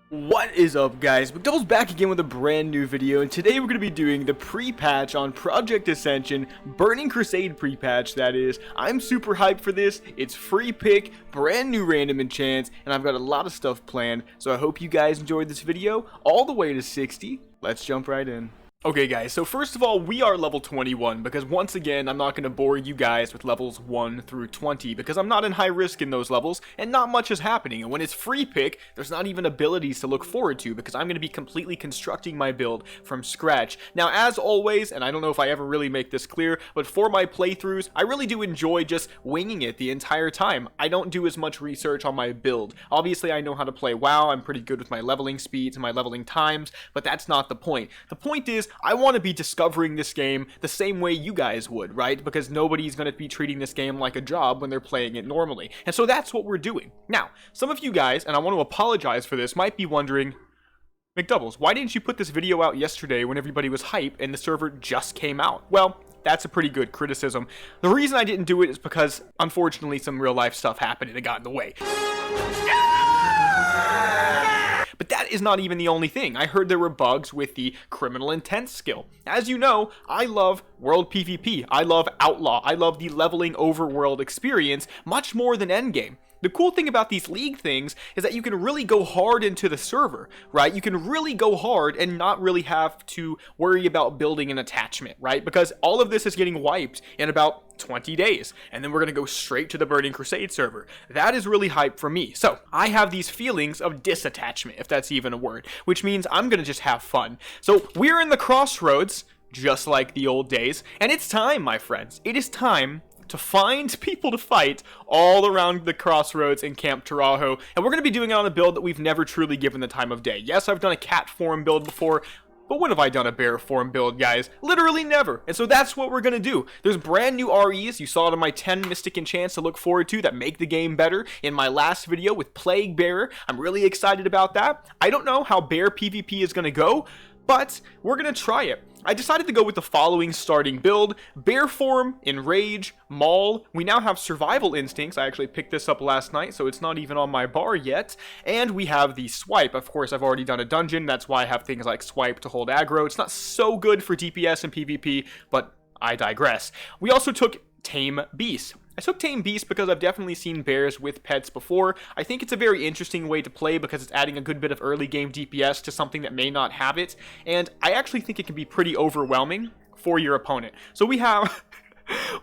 What is up, guys? Mcdoubles back again with a brand new video, and today we're going to be doing the pre-patch on Project Ascension, Burning Crusade pre-patch, that is. I'm super hyped for this. It's free pick, brand new random enchants, and I've got a lot of stuff planned, so I hope you guys enjoyed this video all the way to 60. Let's jump right in. Okay guys, so first of all, we are level 21, because once again, I'm not going to bore you guys with levels 1 through 20, because I'm not in high risk in those levels, and not much is happening, and when it's free pick, there's not even abilities to look forward to, because I'm going to be completely constructing my build from scratch. Now, as always, and I don't know if I ever really make this clear, but for my playthroughs, I really do enjoy just winging it the entire time. I don't do as much research on my build. Obviously, I know how to play WoW, I'm pretty good with my leveling speeds and my leveling times, but that's not the point. The point is, I want to be discovering this game the same way you guys would, right? Because nobody's going to be treating this game like a job when they're playing it normally. And so that's what we're doing. Now, some of you guys, and I want to apologize for this, might be wondering, Mcdoubles, why didn't you put this video out yesterday when everybody was hype and the server just came out? Well, that's a pretty good criticism. The reason I didn't do it is because, unfortunately, some real life stuff happened and it got in the way. But that is not even the only thing. I heard there were bugs with the criminal intent skill. As you know, I love world PvP. I love Outlaw. I love the leveling overworld experience much more than endgame. The cool thing about these league things is that you can really go hard into the server, right? You can really go hard and not really have to worry about building an attachment, right? Because all of this is getting wiped in about 20 days, and then we're going to go straight to the Burning Crusade server. That is really hype for me. So I have these feelings of disattachment, if that's even a word, which means I'm going to just have fun. So we're in the crossroads, just like the old days, and it's time, my friends. It is time to find people to fight all around the crossroads in Camp Tarajo, and we're going to be doing it on a build that we've never truly given the time of day. Yes, I've done a cat form build before, but when have I done a bear form build, guys? Literally never. And so that's what we're going to do. There's brand new REs. You saw it in my 10 Mystic Enchants to look forward to that make the game better in my last video with Plague Bearer. I'm really excited about that. I don't know how bear PvP is going to go, but we're going to try it. I decided to go with the following starting build: Bear Form, Enrage, Maul. We now have Survival Instincts. I actually picked this up last night, so it's not even on my bar yet. And we have the Swipe. Of course, I've already done a dungeon. That's why I have things like Swipe to hold aggro. It's not so good for DPS and PvP, but I digress. We also took Tame Beast. I took Tame Beast because I've definitely seen bears with pets before. I think it's a very interesting way to play because it's adding a good bit of early game DPS to something that may not have it, and I actually think it can be pretty overwhelming for your opponent. So we have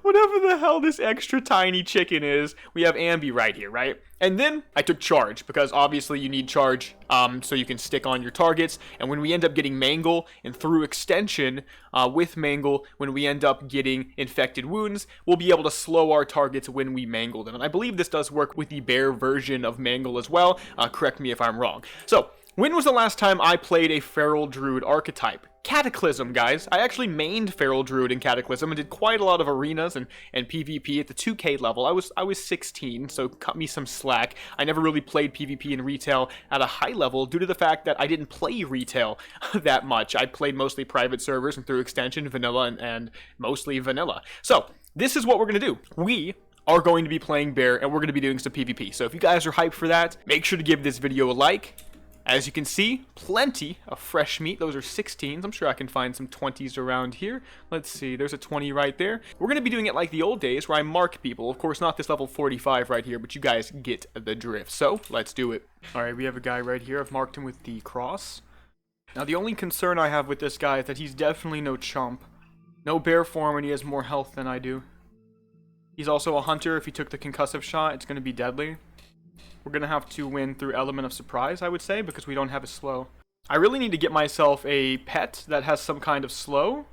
whatever the hell this extra tiny chicken is, we have Ambi right here, right? And then I took Charge, because obviously you need Charge so you can stick on your targets. And when we end up getting Mangle, and through extension with Mangle, when we end up getting Infected Wounds, we'll be able to slow our targets when we mangle them. And I believe this does work with the bear version of Mangle as well. Correct me if I'm wrong. So, when was the last time I played a Feral Druid archetype? Cataclysm, guys. I actually mained Feral Druid in Cataclysm and did quite a lot of arenas and PvP at the 2K level. I was 16, so cut me some slack. I never really played PvP in retail at a high level due to the fact that I didn't play retail that much. I played mostly private servers and through extension, vanilla, and mostly vanilla. So, this is what we're going to do. We are going to be playing bear, and we're going to be doing some PvP. So if you guys are hyped for that, make sure to give this video a like. As you can see, plenty of fresh meat. Those are 16s. I'm sure I can find some 20s around here. Let's see. There's a 20 right there. We're going to be doing it like the old days where I mark people. Of course, not this level 45 right here, but you guys get the drift. So, let's do it. Alright, we have a guy right here. I've marked him with the cross. Now, the only concern I have with this guy is that he's definitely no chump. No bear form, and he has more health than I do. He's also a hunter. If he took the concussive shot, it's going to be deadly. We're going to have to win through element of surprise, I would say, because we don't have a slow. I really need to get myself a pet that has some kind of slow,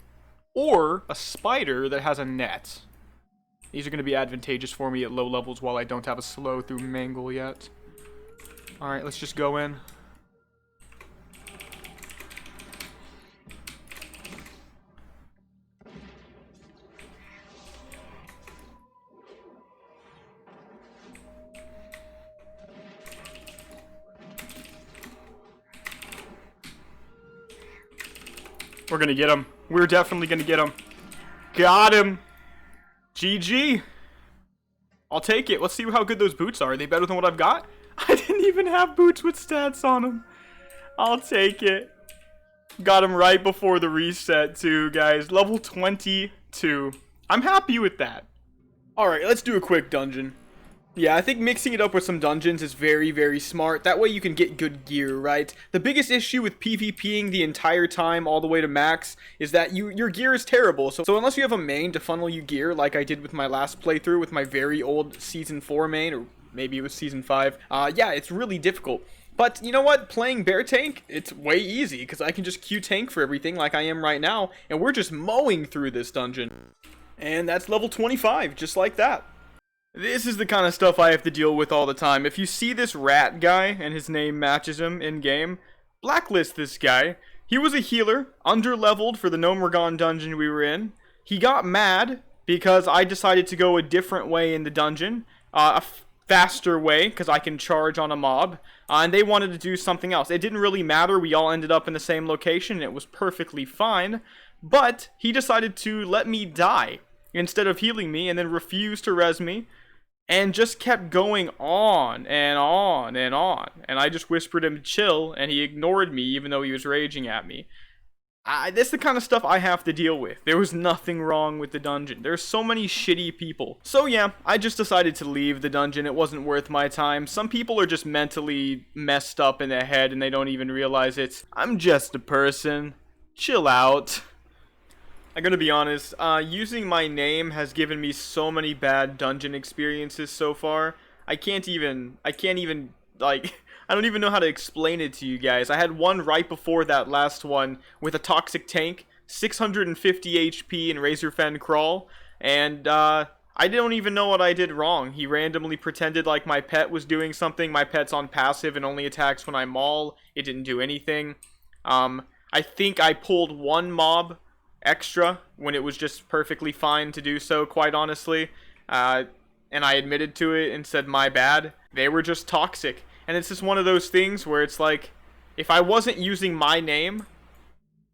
or a spider that has a net. These are going to be advantageous for me at low levels while I don't have a slow through Mangle yet. Alright, let's just go in. We're gonna get him. We're definitely gonna get him. Got him. GG. I'll take it. Let's see how good those boots are. Are they better than what I've got? I didn't even have boots with stats on them. I'll take it. Got him right before the reset too, guys. Level 22. I'm happy with that. Alright, let's do a quick dungeon. Yeah, I think mixing it up with some dungeons is very, very smart. That way you can get good gear, right? The biggest issue with PvPing the entire time all the way to max is that your gear is terrible. So unless you have a main to funnel you gear, like I did with my last playthrough with my very old Season 4 main, or maybe it was Season 5, yeah, it's really difficult. But you know what? Playing bear tank, it's way easy, because I can just Q tank for everything like I am right now, and we're just mowing through this dungeon. And that's level 25, just like that. This is the kind of stuff I have to deal with all the time. If you see this rat guy, and his name matches him in-game, blacklist this guy. He was a healer, under-leveled for the Nomergon dungeon we were in. He got mad because I decided to go a different way in the dungeon. A faster way, because I can charge on a mob. And they wanted to do something else. It didn't really matter. We all ended up in the same location, and it was perfectly fine. But he decided to let me die instead of healing me, and then refused to res me. And just kept going on and on and on. And I just whispered him to chill, and he ignored me even though he was raging at me. That's the kind of stuff I have to deal with. There was nothing wrong with the dungeon. There's so many shitty people. So yeah, I just decided to leave the dungeon. It wasn't worth my time. Some people are just mentally messed up in their head and they don't even realize it. I'm just a person. Chill out. I'm gonna be honest, using my name has given me so many bad dungeon experiences so far. I can't even, like, I don't even know how to explain it to you guys. I had one right before that last one with a toxic tank, 650 HP in Razorfen Crawl, and, I don't even know what I did wrong. He randomly pretended like my pet was doing something. My pet's on passive and only attacks when I maul. It didn't do anything. I think I pulled one mob extra when it was just perfectly fine to do so, quite honestly, and I admitted to it and said my bad. They were just toxic, and it's just one of those things where it's like, if I wasn't using my name,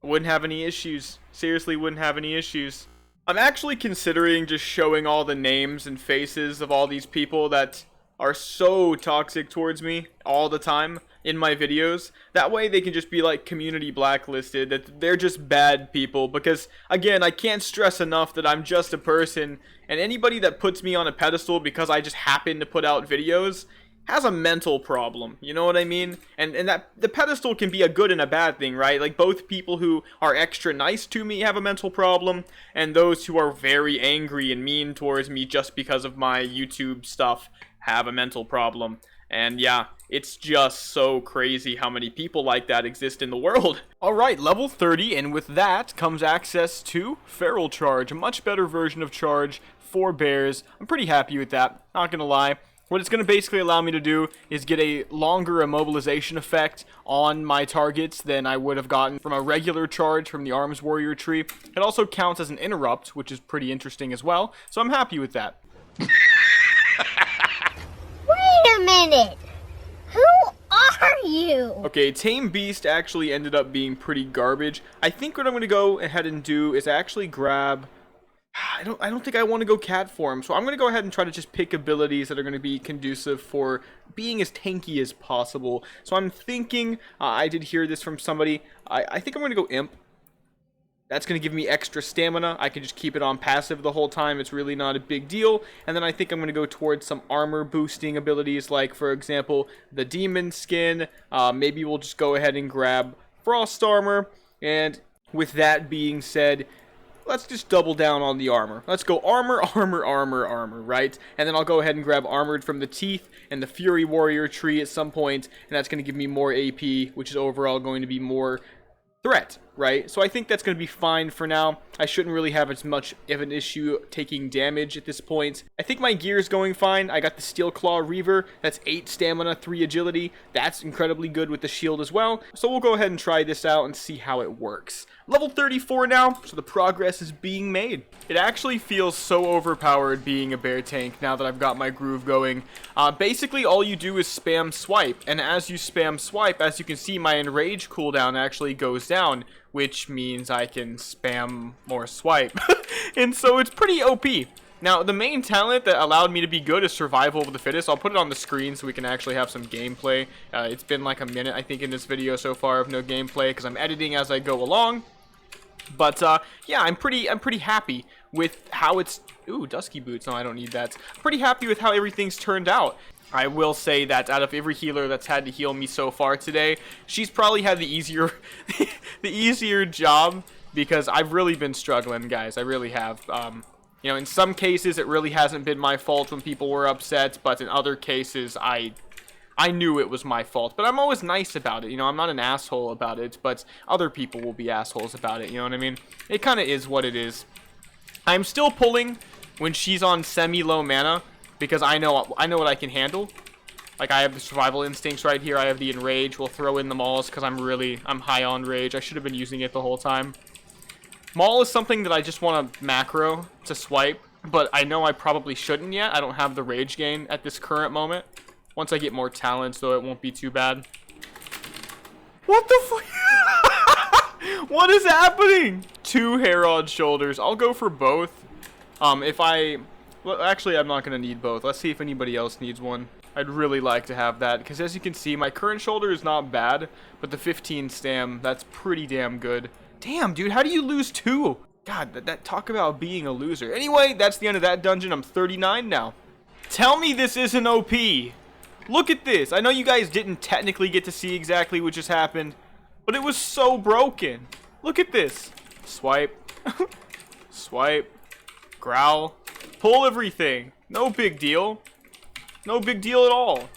I wouldn't have any issues. Seriously, wouldn't have any issues. I'm actually considering just showing all the names and faces of all these people that are so toxic towards me all the time in my videos. That way they can just be like community blacklisted, that they're just bad people, because again, I can't stress enough that I'm just a person, and anybody that puts me on a pedestal because I just happen to put out videos has a mental problem, you know what I mean? And that the pedestal can be a good and a bad thing, right? Like, both people who are extra nice to me have a mental problem, and those who are very angry and mean towards me just because of my YouTube stuff have a mental problem. And yeah, it's just so crazy how many people like that exist in the world. Alright, level 30, and with that comes access to Feral Charge, a much better version of Charge for bears. I'm pretty happy with that, not gonna lie. What it's going to basically allow me to do is get a longer immobilization effect on my targets than I would have gotten from a regular charge from the Arms Warrior tree. It also counts as an interrupt, which is pretty interesting as well, so I'm happy with that. Wait a minute! Who are you? Okay, Tame Beast actually ended up being pretty garbage. I think what I'm going to go ahead and do is actually grab... I don't think I want to go cat form, so I'm going to go ahead and try to just pick abilities that are going to be conducive for being as tanky as possible. So I'm thinking, I did hear this from somebody, I think I'm going to go Imp. That's going to give me extra stamina. I can just keep it on passive the whole time. It's really not a big deal. And then I think I'm going to go towards some armor boosting abilities, like, for example, the Demon Skin. Maybe we'll just go ahead and grab Frost Armor. And with that being said, let's just double down on the armor. Let's go armor, armor, armor, armor, right? And then I'll go ahead and grab Armored from the Teeth and the Fury Warrior tree at some point, and that's going to give me more AP, which is overall going to be more threat, right? So I think that's going to be fine for now. I shouldn't really have as much of an issue taking damage at this point. I think my gear is going fine. I got the Steel Claw Reaver. That's 8 stamina, 3 agility. That's incredibly good with the shield as well. So we'll go ahead and try this out and see how it works. Level 34 now, so the progress is being made. It actually feels so overpowered being a bear tank now that I've got my groove going. Basically, all you do is spam swipe, and as you spam swipe, as you can see, my enrage cooldown actually goes down, which means I can spam more swipe. And so it's pretty OP. Now, the main talent that allowed me to be good is survival of the fittest. I'll put it on the screen so we can actually have some gameplay. It's been like a minute, I think, in this video so far of no gameplay because I'm editing as I go along. But yeah, I'm pretty happy with how it's. Ooh, dusky boots. No, I don't need that. Pretty happy with how everything's turned out. I will say that out of every healer that's had to heal me so far today, she's probably had the easier, the easier job because I've really been struggling, guys. I really have. You know, in some cases, it really hasn't been my fault when people were upset, but in other cases, I knew it was my fault. But I'm always nice about it. You know, I'm not an asshole about it, but other people will be assholes about it. You know what I mean? It kind of is what it is. I'm still pulling when she's on semi-low mana because I know what I can handle. Like, I have the survival instincts right here. I have the enrage. We'll throw in the mauls because I'm high on rage. I should have been using it the whole time. Maul is something that I just want to macro to swipe, but I know I probably shouldn't yet. I don't have the rage gain at this current moment. Once I get more talents, though, it won't be too bad. What the fuck? What is happening? 2 Herod shoulders. I'll go for both. Well, actually, I'm not going to need both. Let's see if anybody else needs one. I'd really like to have that, because as you can see, my current shoulder is not bad, but the 15 stam, that's pretty damn good. Damn, dude, how do you lose 2? God, that talk about being a loser. Anyway, that's the end of that dungeon. I'm 39 now. Tell me this isn't OP. Look at this. I know you guys didn't technically get to see exactly what just happened, but it was so broken. Look at this. Swipe. Swipe. Growl. Pull everything. No big deal. No big deal at all.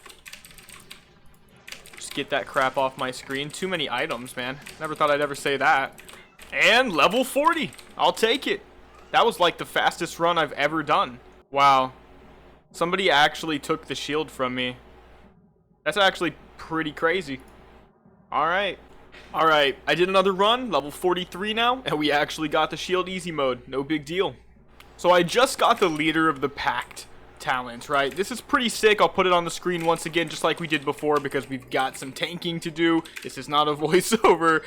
Just get that crap off my screen. Too many items, man. Never thought I'd ever say that. And level 40. I'll take it. That was like the fastest run I've ever done. Wow. Somebody actually took the shield from me. That's actually pretty crazy. Alright. Alright. I did another run. Level 43 now. And we actually got the shield easy mode. No big deal. So I just got the leader of the pact talent, right? This is pretty sick. I'll put it on the screen once again, just like we did before, because we've got some tanking to do. This is not a voiceover.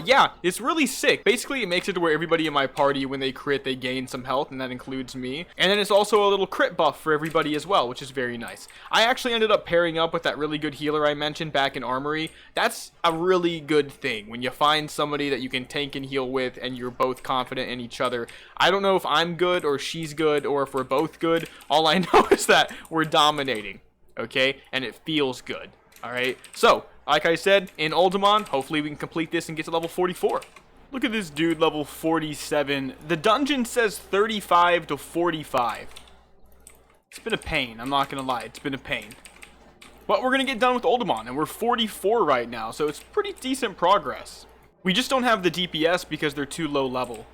Yeah, it's really sick. Basically, it makes it to where everybody in my party, when they crit, they gain some health, and that includes me. And then it's also a little crit buff for everybody as well, which is very nice. I actually ended up pairing up with that really good healer I mentioned back in Armory. That's a really good thing, when you find somebody that you can tank and heal with, and you're both confident in each other. I don't know if I'm good, or she's good, or if we're both good. All I know is that we're dominating, okay? And it feels good, all right? So, like I said, in Uldaman, hopefully we can complete this and get to level 44. Look at this dude, level 47. The dungeon says 35 to 45. It's been a pain, I'm not gonna lie. It's been a pain. But we're gonna get done with Uldaman, and we're 44 right now, so it's pretty decent progress. We just don't have the DPS because they're too low level.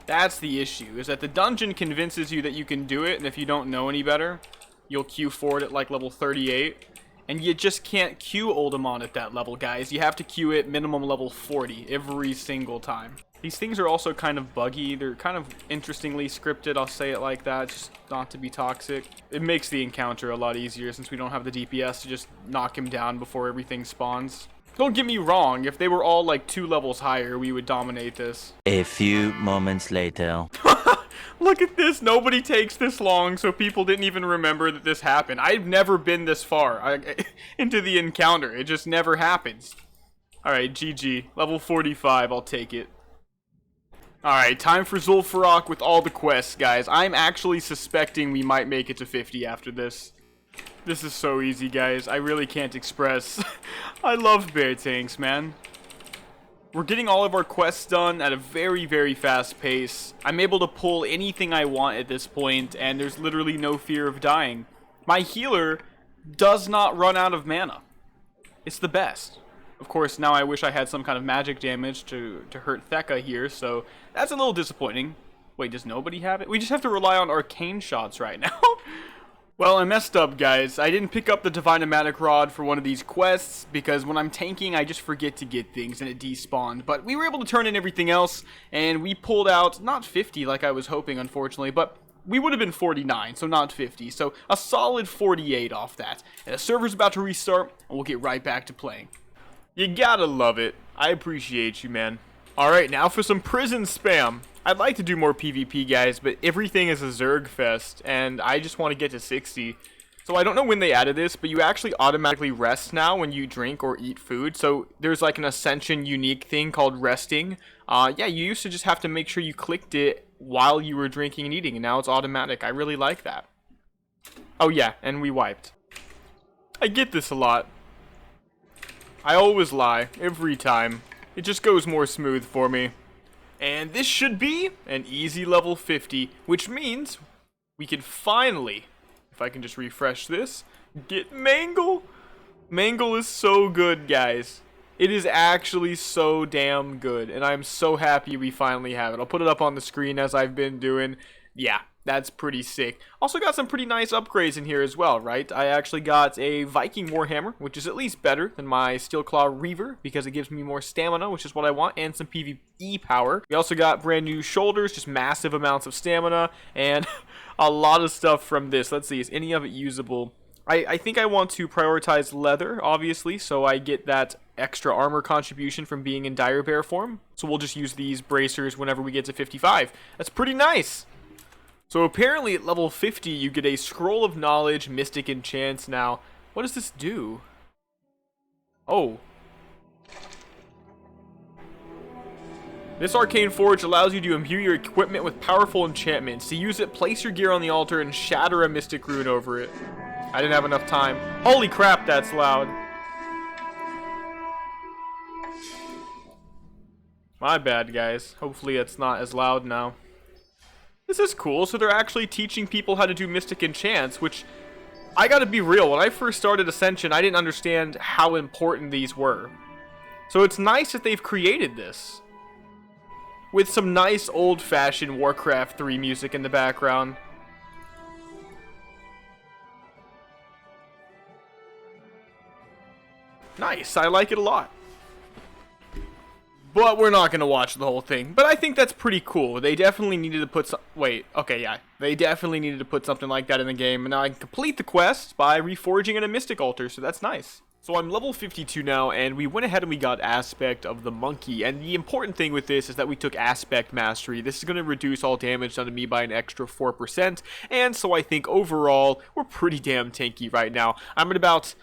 That's the issue, is that the dungeon convinces you that you can do it, and if you don't know any better, you'll queue for it at like level 38. And you just can't queue Uldaman at that level, guys. You have to queue it minimum level 40 every single time. These things are also kind of buggy. They're kind of interestingly scripted, I'll say it like that, just not to be toxic. It makes the encounter a lot easier since we don't have the DPS to just knock him down before everything spawns. Don't get me wrong, if they were all like 2 levels higher, we would dominate this. A few moments later. Look at this, nobody takes this long, so people didn't even remember that this happened. I've never been this far into the encounter, it just never happens. Alright, GG, level 45, I'll take it. Alright, time for Zulfa Rock with all the quests, guys. I'm actually suspecting we might make it to 50 after this. This is so easy, guys. I really can't express. I love bear tanks, man. We're getting all of our quests done at a very, very fast pace. I'm able to pull anything I want at this point, and there's literally no fear of dying. My healer does not run out of mana. It's the best. Of course, now I wish I had some kind of magic damage to hurt Theka here, so that's a little disappointing. Wait, does nobody have it? We just have to rely on arcane shots right now. Well, I messed up, guys. I didn't pick up the Divine Amatic Rod for one of these quests, because when I'm tanking, I just forget to get things, and it despawned. But we were able to turn in everything else, and we pulled out, not 50 like I was hoping, unfortunately, but we would have been 49, so not 50. So a solid 48 off that. And the server's about to restart, and we'll get right back to playing. You gotta love it. I appreciate you, man. Alright, now for some prison spam. I'd like to do more PvP, guys, but everything is a Zerg fest, and I just want to get to 60. So I don't know when they added this, but you actually automatically rest now when you drink or eat food. So there's like an Ascension unique thing called resting. Yeah, you used to just have to make sure you clicked it while you were drinking and eating, and now it's automatic. I really like that. Oh yeah, and we wiped. I get this a lot. I always lie, every time. It just goes more smooth for me. And this should be an easy level 50, which means we can finally, if I can just refresh this, get Mangle. Mangle is so good, guys. It is actually so damn good, and I'm so happy we finally have it. I'll put it up on the screen as I've been doing. Yeah, that's pretty sick. Also got some pretty nice upgrades in here as well, right? I actually got a Viking Warhammer, which is at least better than my Steelclaw Reaver, because it gives me more stamina, which is what I want, and some PvE power. We also got brand new shoulders, just massive amounts of stamina, and a lot of stuff from this. Let's see, is any of it usable? I think I want to prioritize leather, obviously, so I get that extra armor contribution from being in Dire Bear form. So we'll just use these bracers whenever we get to 55. That's pretty nice. So apparently at level 50, you get a Scroll of Knowledge, Mystic Enchants. Now, what does this do? Oh. This Arcane Forge allows you to imbue your equipment with powerful enchantments. To use it, place your gear on the altar and shatter a mystic rune over it. I didn't have enough time. Holy crap, that's loud. My bad, guys. Hopefully it's not as loud now. This is cool. So they're actually teaching people how to do mystic enchants, which, I gotta be real, when I first started Ascension, I didn't understand how important these were. So it's nice that they've created this. With some nice old-fashioned Warcraft 3 music in the background. Nice, I like it a lot. But we're not going to watch the whole thing. But I think that's pretty cool. They definitely needed to put some... Wait, okay, yeah. They definitely needed to put something like that in the game. And now I can complete the quest by reforging in a Mystic Altar, so that's nice. So I'm level 52 now, and we went ahead and we got Aspect of the Monkey. And the important thing with this is that we took Aspect Mastery. This is going to reduce all damage done to me by an extra 4%. And so I think overall, we're pretty damn tanky right now. I'm at about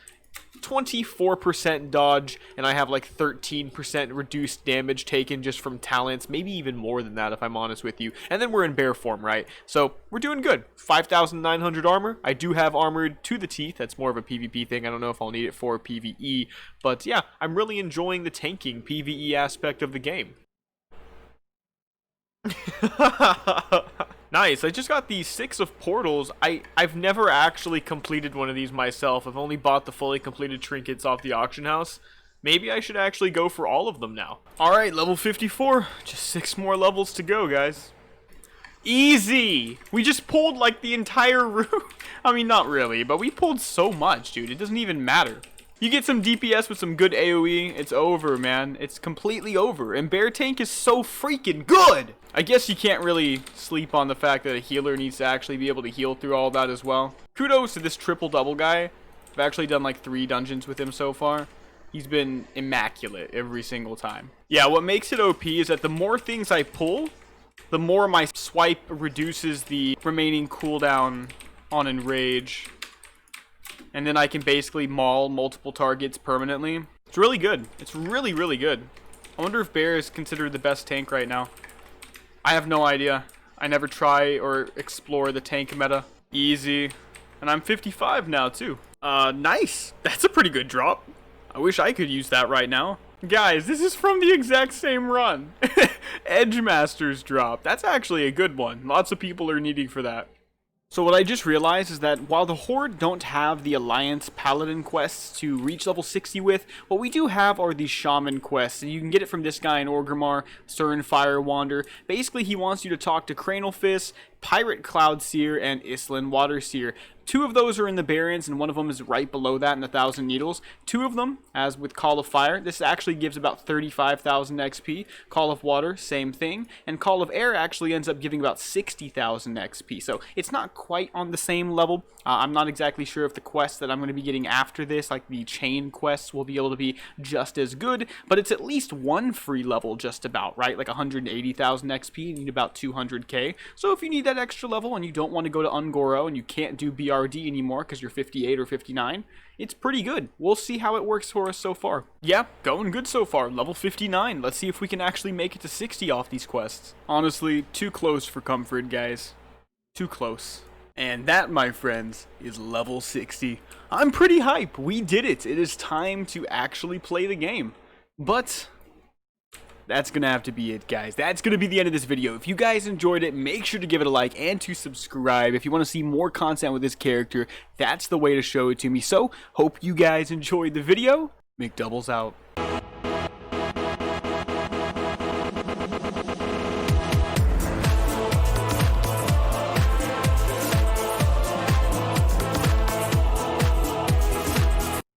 24% dodge, and I have like 13% reduced damage taken just from talents, maybe even more than that if I'm honest with you. And then we're in bear form, right? So we're doing good. 5,900 armor. I do have armored to the teeth. That's more of a PvP thing. I don't know if I'll need it for PvE, but yeah, I'm really enjoying the tanking PvE aspect of the game. Nice. I just got these 6 of portals. I've never actually completed one of these myself. I've only bought the fully completed trinkets off the auction house. Maybe I should actually go for all of them now. Alright, level 54. Just 6 more levels to go, guys. Easy! We just pulled like the entire room. I mean, not really, but we pulled so much, dude. It doesn't even matter. You get some DPS with some good AoE, it's over, man. It's completely over. And Bear Tank is so freaking good! I guess you can't really sleep on the fact that a healer needs to actually be able to heal through all that as well. Kudos to this triple-double guy. I've actually done like 3 dungeons with him so far. He's been immaculate every single time. Yeah, what makes it OP is that the more things I pull, the more my swipe reduces the remaining cooldown on Enrage. And then I can basically maul multiple targets permanently. It's really good. It's really, really good. I wonder if Bear is considered the best tank right now. I have no idea. I never try or explore the tank meta. Easy. And I'm 55 now, too. Nice. That's a pretty good drop. I wish I could use that right now. Guys, this is from the exact same run. Edgemaster's drop. That's actually a good one. Lots of people are needing for that. So what I just realized is that while the Horde don't have the Alliance Paladin quests to reach level 60 with, what we do have are these Shaman quests. And you can get it from this guy in Orgrimmar, Cern Firewander. Basically, he wants you to talk to Cranelfist, Pirate Cloud Seer and Island Water Seer. 2 of those are in the Barrens, and 1 of them is right below that in the 1,000 Needles. 2 of them, as with Call of Fire, this actually gives about 35,000 XP. Call of Water, same thing. And Call of Air actually ends up giving about 60,000 XP. So it's not quite on the same level. I'm not exactly sure if the quests that I'm going to be getting after this, like the chain quests, will be able to be just as good. But it's at least 1 free level just about, right? Like 180,000 XP, you need about 200k. So if you need that extra level and you don't want to go to Ungoro and you can't do BRD anymore because you're 58 or 59, it's pretty good. We'll see how it works for us so far. Yeah, going good so far. Level 59. Let's see if we can actually make it to 60 off these quests. Honestly, too close for comfort, guys. Too close. And that, my friends, is level 60. I'm pretty hype. We did it. It is time to actually play the game. But that's gonna have to be it, guys. That's gonna be the end of this video. If you guys enjoyed it, make sure to give it a like and to subscribe. If you want to see more content with this character, that's the way to show it to me. So, hope you guys enjoyed the video. Mcdoubles out.